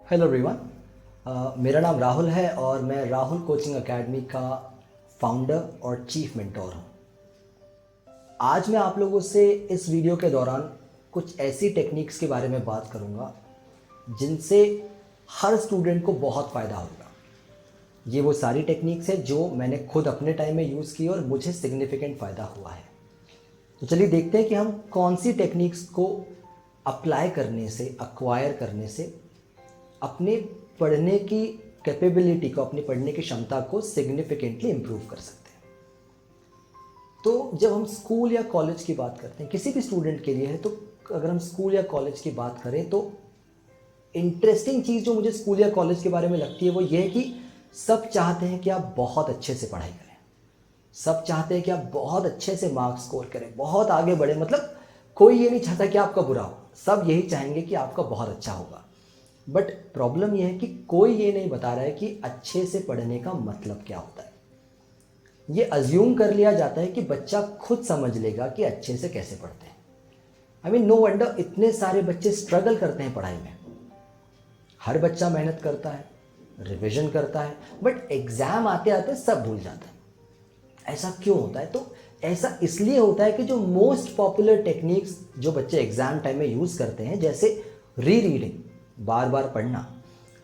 Hello everyone, मेरा नाम राहुल है और मैं राहुल कोचिंग एकेडमी का फाउंडर और चीफ मेंटोर हूँ। आज मैं आप लोगों से इस वीडियो के दौरान कुछ ऐसी टेक्निक्स के बारे में बात करूँगा जिनसे हर स्टूडेंट को बहुत फ़ायदा होगा। ये वो सारी टेक्निक्स है जो मैंने खुद अपने टाइम में यूज़ की और मुझे सिग्निफिकेंट फ़ायदा हुआ है। तो चलिए देखते हैं कि हम कौन सी टेक्निक्स को अप्लाई करने से, एक्वायर करने से अपने पढ़ने की कैपेबिलिटी को, अपनी पढ़ने की क्षमता को सिग्निफिकेंटली इम्प्रूव कर सकते हैं। तो जब हम स्कूल या कॉलेज की बात करते हैं, किसी भी स्टूडेंट के लिए है, तो अगर हम स्कूल या कॉलेज की बात करें तो इंटरेस्टिंग चीज़ जो मुझे स्कूल या कॉलेज के बारे में लगती है वो ये है कि सब चाहते हैं कि आप बहुत अच्छे से पढ़ाई करें, सब चाहते हैं कि आप बहुत अच्छे से मार्क्स स्कोर करें, बहुत आगे बढ़े। मतलब कोई ये नहीं चाहता कि आपका बुरा हो, सब यही चाहेंगे कि आपका बहुत अच्छा होगा। बट प्रॉब्लम यह है कि कोई ये नहीं बता रहा है कि अच्छे से पढ़ने का मतलब क्या होता है। ये अज्यूम कर लिया जाता है कि बच्चा खुद समझ लेगा कि अच्छे से कैसे पढ़ते हैं। आई मीन नो वंडर इतने सारे बच्चे स्ट्रगल करते हैं पढ़ाई में। हर बच्चा मेहनत करता है, रिवीजन करता है, बट एग्जाम आते आते सब भूल जाता है। ऐसा क्यों होता है? तो ऐसा इसलिए होता है कि जो मोस्ट पॉपुलर टेक्निक्स जो बच्चे एग्जाम टाइम में यूज़ करते हैं, जैसे री रीडिंग, बार बार पढ़ना,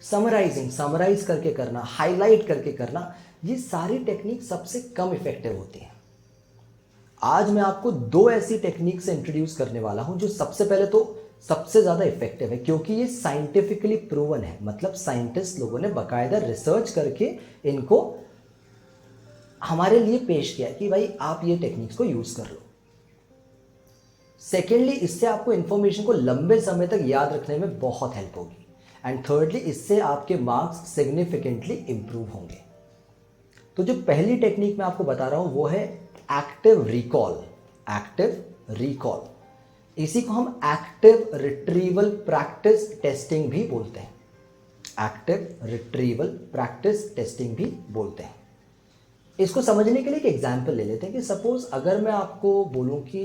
समराइजिंग, समराइज करके करना, हाईलाइट करके करना, ये सारी टेक्निक सबसे कम इफेक्टिव होती हैं। आज मैं आपको दो ऐसी टेक्निक से इंट्रोड्यूस करने वाला हूं जो सबसे पहले तो सबसे ज़्यादा इफेक्टिव है, क्योंकि ये साइंटिफिकली प्रूवन है। मतलब साइंटिस्ट लोगों ने बाकायदा रिसर्च करके इनको हमारे लिए पेश किया कि भाई आप ये टेक्निक्स को यूज़ कर लो। सेकेंडली, इससे आपको इंफॉर्मेशन को लंबे समय तक याद रखने में बहुत हेल्प होगी। एंड थर्डली, इससे आपके मार्क्स सिग्निफिकेंटली इंप्रूव होंगे। तो जो पहली टेक्निक मैं आपको बता रहा हूं वो है एक्टिव रिकॉल। एक्टिव रिकॉल, इसी को हम एक्टिव रिट्रीवल प्रैक्टिस टेस्टिंग भी बोलते हैं। एक्टिव रिट्रीवल प्रैक्टिस टेस्टिंग भी बोलते हैं। इसको समझने के लिए एक एग्जाम्पल ले लेते हैं कि सपोज अगर मैं आपको बोलूं कि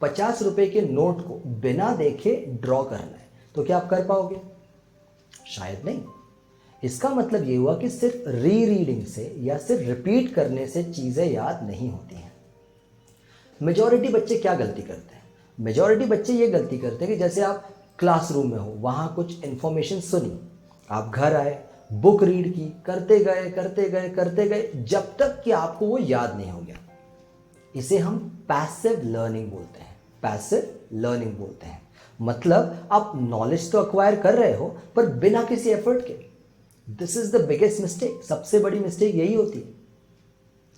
50 रुपए के नोट को बिना देखे ड्रॉ करना है, तो क्या आप कर पाओगे? शायद नहीं। इसका मतलब ये हुआ कि सिर्फ री रीडिंग से या सिर्फ रिपीट करने से चीजें याद नहीं होती हैं। मेजॉरिटी बच्चे क्या गलती करते हैं? मेजॉरिटी बच्चे ये गलती करते हैं कि जैसे आप क्लासरूम में हो, वहां कुछ इंफॉर्मेशन सुनी, आप घर आए, बुक रीड की, करते गए करते गए करते गए जब तक कि आपको वो याद नहीं हो गया। इसे हम पैसिव लर्निंग बोलते हैं। पैसिव लर्निंग बोलते हैं मतलब आप नॉलेज तो अक्वायर कर रहे हो पर बिना किसी एफर्ट के। This is the biggest mistake. सबसे बड़ी मिस्टेक यही होती है।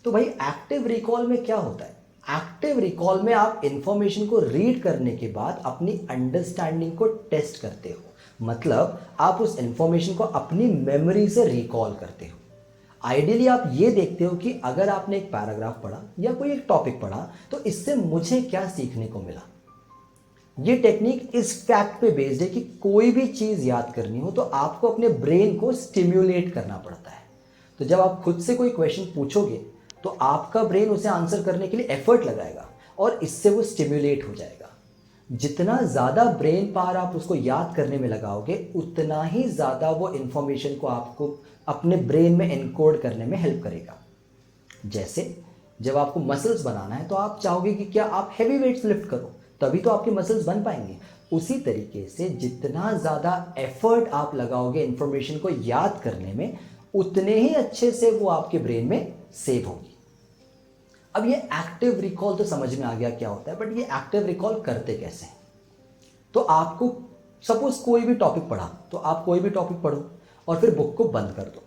तो भाई एक्टिव रिकॉल में क्या होता है? एक्टिव रिकॉल में आप इंफॉर्मेशन को रीड करने के बाद अपनी अंडरस्टैंडिंग को टेस्ट करते हो। मतलब आप उस इंफॉर्मेशन को अपनी मेमोरी से रिकॉल करते हो। आइडियली आप ये देखते हो कि अगर आपने एक पैराग्राफ पढ़ा या कोई एक टॉपिक पढ़ा तो इससे मुझे क्या सीखने को मिला। ये टेक्निक इस फैक्ट पे बेस्ड है कि कोई भी चीज याद करनी हो तो आपको अपने ब्रेन को स्टिम्युलेट करना पड़ता है। तो जब आप खुद से कोई क्वेश्चन पूछोगे तो आपका ब्रेन उसे आंसर करने के लिए एफर्ट लगाएगा और इससे वो स्टिम्युलेट हो जाएगा। जितना ज़्यादा ब्रेन पावर आप उसको याद करने में लगाओगे उतना ही ज़्यादा वो इंफॉर्मेशन को आपको अपने ब्रेन में एनकोड करने में हेल्प करेगा। जैसे जब आपको मसल्स बनाना है तो आप चाहोगे कि क्या आप हैवी वेट्स लिफ्ट करो, तभी तो आपके मसल्स बन पाएंगे। उसी तरीके से जितना ज़्यादा एफर्ट आप लगाओगे इंफॉर्मेशन को याद करने में, उतने ही अच्छे से वो आपके ब्रेन में सेव होगी। अब ये एक्टिव रिकॉल तो समझ में आ गया क्या होता है, बट ये एक्टिव रिकॉल करते कैसे हैं? तो आपको सपोज कोई भी टॉपिक पढ़ा, तो आप कोई भी टॉपिक पढ़ो और फिर बुक को बंद कर दो।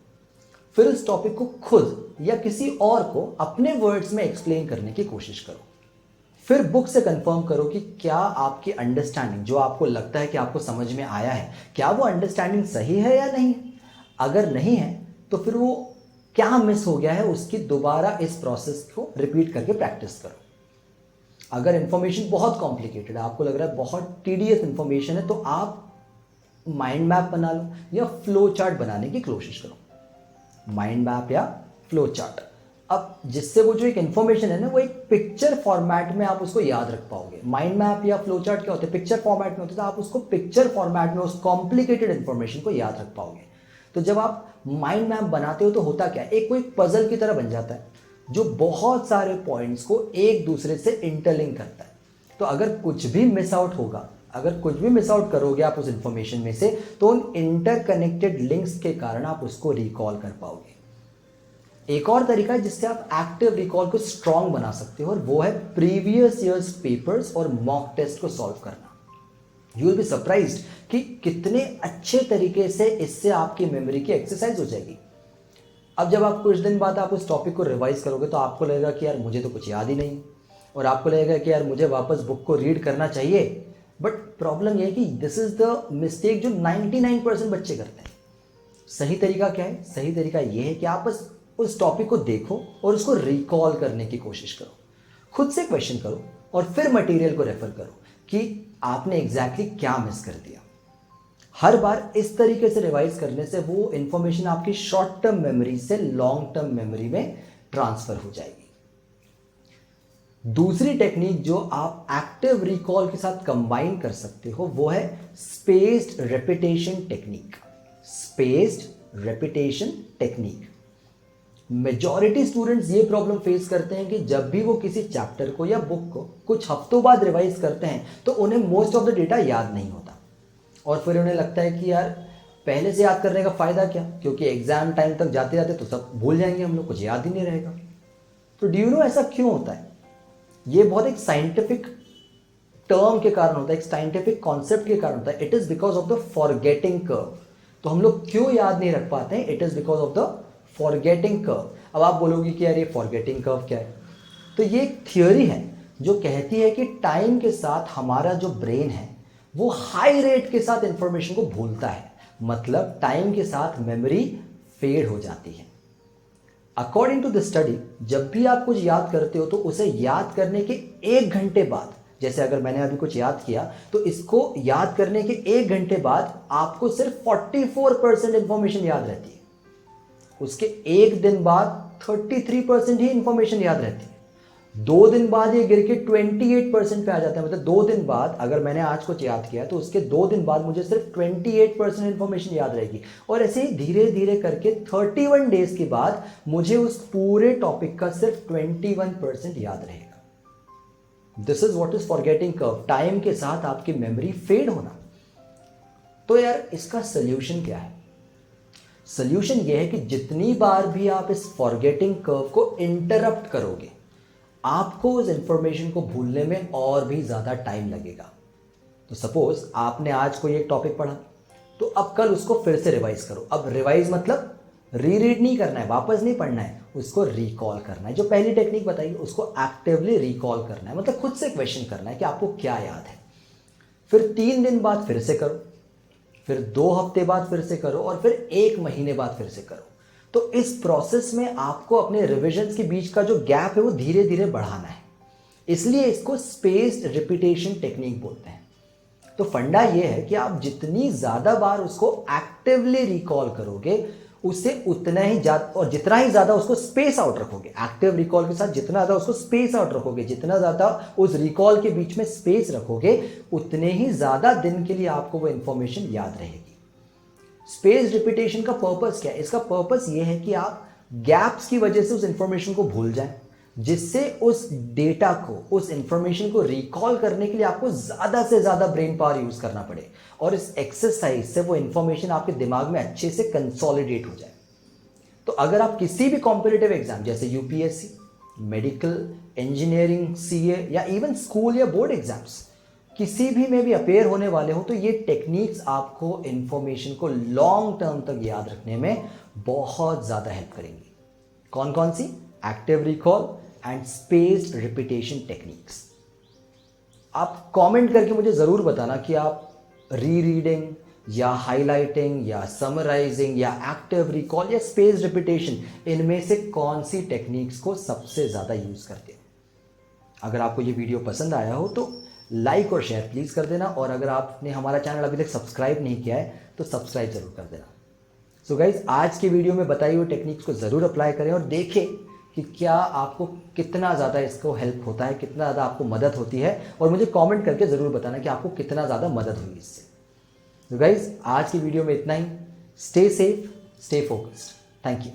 फिर उस टॉपिक को खुद या किसी और को अपने वर्ड्स में एक्सप्लेन करने की कोशिश करो। फिर बुक से कंफर्म करो कि क्या आपकी अंडरस्टैंडिंग, जो आपको लगता है कि आपको समझ में आया है, क्या वो अंडरस्टैंडिंग सही है या नहीं। अगर नहीं है तो फिर वो क्या मिस हो गया है उसकी दोबारा इस प्रोसेस को रिपीट करके प्रैक्टिस करो। अगर इंफॉर्मेशन बहुत कॉम्प्लिकेटेड है, आपको लग रहा है बहुत टीडियस इंफॉर्मेशन है, तो आप माइंड मैप बना लो या फ्लो चार्ट बनाने की कोशिश करो। माइंड मैप या फ्लो चार्ट, अब जिससे वो जो एक इन्फॉर्मेशन है ना, वो एक पिक्चर फॉर्मेट में आप उसको याद रख पाओगे। माइंड मैप या फ्लो चार्ट क्या होते हैं, पिक्चर फॉर्मेट में होते हैं, तो आप उसको पिक्चर फॉर्मेट में उस कॉम्प्लिकेटेड इन्फॉर्मेशन को याद रख पाओगे। तो जब आप माइंड मैप बनाते हो तो होता क्या है, एक कोई पजल की तरह बन जाता है जो बहुत सारे पॉइंट्स को एक दूसरे से इंटरलिंक करता है। तो अगर कुछ भी मिस आउट होगा, अगर कुछ भी मिस आउट करोगे आप उस इंफॉर्मेशन में से, तो उन इंटरकनेक्टेड लिंक्स के कारण आप उसको रिकॉल कर पाओगे। एक और तरीका है जिससे आप एक्टिव रिकॉल को स्ट्रांग बना सकते हो, और वो है प्रीवियस ईयर्स पेपर्स और मॉक टेस्ट को सॉल्व करना। यू विल बी सरप्राइज्ड कि कितने अच्छे तरीके से इससे आपकी मेमोरी की एक्सरसाइज हो जाएगी। अब जब आप कुछ दिन बाद आप उस टॉपिक को रिवाइज करोगे तो आपको लगेगा कि यार मुझे तो कुछ याद ही नहीं, और आपको लगेगा कि यार मुझे वापस बुक को रीड करना चाहिए। बट प्रॉब्लम यह है कि दिस इज द मिस्टेक जो 99% बच्चे करते हैं। सही तरीका क्या है? सही तरीका यह है कि आप बस उस टॉपिक को देखो और उसको रिकॉल करने की कोशिश करो, खुद से क्वेश्चन करो और फिर मटेरियल को रेफर करो कि आपने एग्जैक्टली क्या मिस कर दिया। हर बार इस तरीके से रिवाइज करने से वो इंफॉर्मेशन आपकी शॉर्ट टर्म मेमोरी से लॉन्ग टर्म मेमोरी में ट्रांसफर हो जाएगी। दूसरी टेक्निक जो आप एक्टिव रिकॉल के साथ कंबाइन कर सकते हो वो है spaced repetition technique. Spaced repetition technique. Majority students ये प्रॉब्लम फेस करते हैं कि जब भी वो किसी चैप्टर को या बुक को कुछ हफ्तों बाद रिवाइज करते हैं तो उन्हें मोस्ट ऑफ द डेटा याद नहीं होता, और फिर उन्हें लगता है कि यार पहले से याद करने का फ़ायदा क्या, क्योंकि एग्जाम टाइम तक जाते जाते तो सब भूल जाएंगे हम लोग, कुछ याद ही नहीं रहेगा। तो डू यू नो ऐसा क्यों होता है? ये बहुत एक साइंटिफिक टर्म के कारण होता है, एक साइंटिफिक कॉन्सेप्ट के कारण होता है। It is because of the forgetting curve. तो हम लोग क्यों याद नहीं रख पाते हैं? It is because of the forgetting curve. अब आप बोलोगे कि यार ये फॉरगेटिंग कर्व क्या है? तो ये एक थियोरी है जो कहती है कि टाइम के साथ हमारा जो ब्रेन है वो हाई रेट के साथ इंफॉर्मेशन को भूलता है, मतलब टाइम के साथ मेमोरी फेड हो जाती है। अकॉर्डिंग टू द स्टडी, जब भी आप कुछ याद करते हो तो उसे याद करने के 1 घंटे बाद, जैसे अगर मैंने अभी कुछ याद किया तो इसको याद करने के 1 घंटे बाद आपको सिर्फ 44% इंफॉर्मेशन याद रहती है। उसके 1 दिन बाद 33% ही इंफॉर्मेशन याद रहती है। 2 दिन बाद ये गिर के 28% पे आ जाता है। मतलब 2 दिन बाद अगर मैंने आज कुछ याद किया तो उसके 2 दिन बाद मुझे सिर्फ 28% इंफॉर्मेशन याद रहेगी, और ऐसे ही धीरे धीरे करके 31 डेज के बाद मुझे उस पूरे टॉपिक का सिर्फ 21% याद रहेगा। This is what is forgetting curve, time के साथ आपकी मेमोरी फेड होना। तो यार इसका सोल्यूशन क्या है? सोल्यूशन यह है कि जितनी बार भी आप इस फॉरगेटिंग कर्व को इंटरप्ट करोगे आपको उस इंफॉर्मेशन को भूलने में और भी ज़्यादा टाइम लगेगा। तो सपोज आपने आज कोई एक टॉपिक पढ़ा, तो अब कल उसको फिर से रिवाइज करो। अब रिवाइज मतलब रीरीड नहीं करना है, वापस नहीं पढ़ना है, उसको रिकॉल करना है। जो पहली टेक्निक बताई उसको एक्टिवली रिकॉल करना है, मतलब खुद से क्वेश्चन करना है कि आपको क्या याद है। फिर 3 दिन बाद फिर से करो, फिर 2 हफ्ते बाद फिर से करो, और फिर 1 महीने बाद फिर से करो। तो इस प्रोसेस में आपको अपने रिविजन्स के बीच का जो गैप है वो धीरे धीरे बढ़ाना है। इसलिए इसको स्पेस्ड रिपीटेशन टेक्निक बोलते हैं। तो फंडा ये है कि आप जितनी ज़्यादा बार उसको एक्टिवली रिकॉल करोगे उससे उतना ही ज़्यादा, और जितना ही ज़्यादा उसको स्पेस आउट रखोगे, एक्टिव रिकॉल के साथ जितना ज़्यादा उसको स्पेस आउट रखोगे, जितना ज़्यादा उस रिकॉल के बीच में स्पेस रखोगे, उतने ही ज़्यादा दिन के लिए आपको वो इंफॉर्मेशन याद रहेगी। स्पेस रिपीटेशन का पर्पस क्या है? इसका पर्पस ये है कि आप गैप्स की वजह से उस इंफॉर्मेशन को भूल जाएं, जिससे उस डेटा को, उस इंफॉर्मेशन को रिकॉल करने के लिए आपको ज़्यादा से ज़्यादा ब्रेन पावर यूज़ करना पड़े, और इस एक्सरसाइज से वो इंफॉर्मेशन आपके दिमाग में अच्छे से कंसोलिडेट हो जाए। तो अगर आप किसी भी कॉम्पिटिटिव एग्जाम जैसे यूपीएससी, मेडिकल, इंजीनियरिंग, सीए या इवन स्कूल या बोर्ड एग्जाम्स किसी भी में भी अपेयर होने वाले हो, तो ये टेक्निक्स आपको इंफॉर्मेशन को लॉन्ग टर्म तक याद रखने में बहुत ज़्यादा हेल्प करेंगी। कौन कौन सी? Active recall and spaced repetition techniques. आप कमेंट करके मुझे ज़रूर बताना कि आप री रीडिंग या हाईलाइटिंग या समराइजिंग या एक्टिव रिकॉल या स्पेस्ड रिपीटेशन, इनमें से कौन सी टेक्निक्स को सबसे ज़्यादा यूज़ करते हैं। अगर आपको ये वीडियो पसंद आया हो तो लाइक और शेयर प्लीज़ कर देना, और अगर आपने हमारा चैनल अभी तक सब्सक्राइब नहीं किया है तो सब्सक्राइब जरूर कर देना। सो गाइज, आज की वीडियो में बताई हुई टेक्निक्स को ज़रूर अप्लाई करें और देखें कि क्या आपको कितना ज़्यादा इसको हेल्प होता है, कितना ज़्यादा आपको मदद होती है, और मुझे कमेंट करके ज़रूर बताना कि आपको कितना ज़्यादा मदद हुई इससे। तो गाइज आज की वीडियो में इतना ही। Stay safe, stay focused. Thank you.